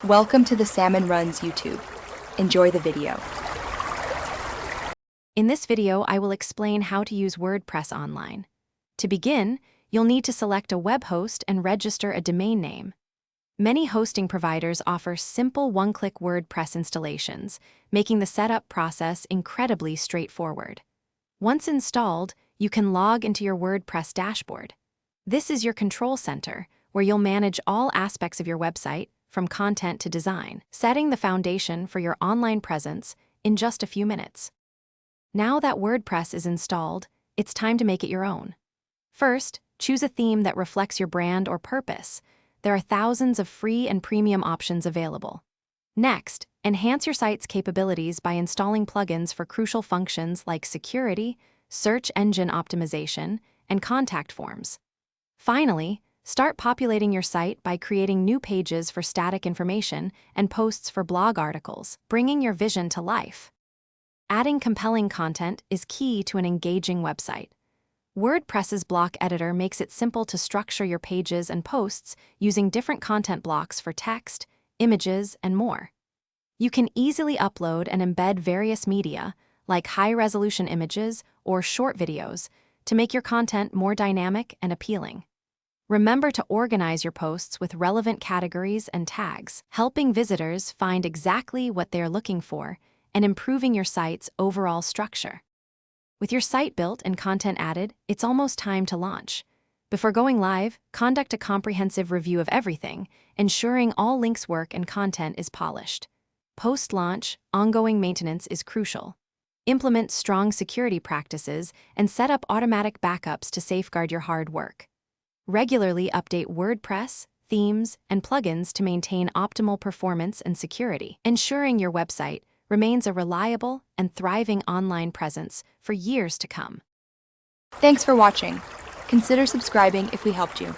Welcome to the Salmon Runs YouTube. Enjoy the video. In this video, I will explain how to use WordPress online. To begin, you'll need to select a web host and register a domain name. Many hosting providers offer simple one-click WordPress installations, making the setup process incredibly straightforward. Once installed, you can log into your WordPress dashboard. This is your control center, where you'll manage all aspects of your website, from content to design, setting the foundation for your online presence in just a few minutes. Now that WordPress is installed, it's time to make it your own. First, choose a theme that reflects your brand or purpose. There are thousands of free and premium options available. Next, enhance your site's capabilities by installing plugins for crucial functions like security, search engine optimization, and contact forms. Finally, start populating your site by creating new pages for static information and posts for blog articles, bringing your vision to life. Adding compelling content is key to an engaging website. WordPress's block editor makes it simple to structure your pages and posts using different content blocks for text, images, and more. You can easily upload and embed various media, like high-resolution images or short videos, to make your content more dynamic and appealing. Remember to organize your posts with relevant categories and tags, helping visitors find exactly what they're looking for and improving your site's overall structure. With your site built and content added, it's almost time to launch. Before going live, conduct a comprehensive review of everything, ensuring all links work and content is polished. Post-launch, ongoing maintenance is crucial. Implement strong security practices and set up automatic backups to safeguard your hard work. Regularly update WordPress, themes, and plugins to maintain optimal performance and security, ensuring your website remains a reliable and thriving online presence for years to come. Thanks for watching. Consider subscribing if we helped you.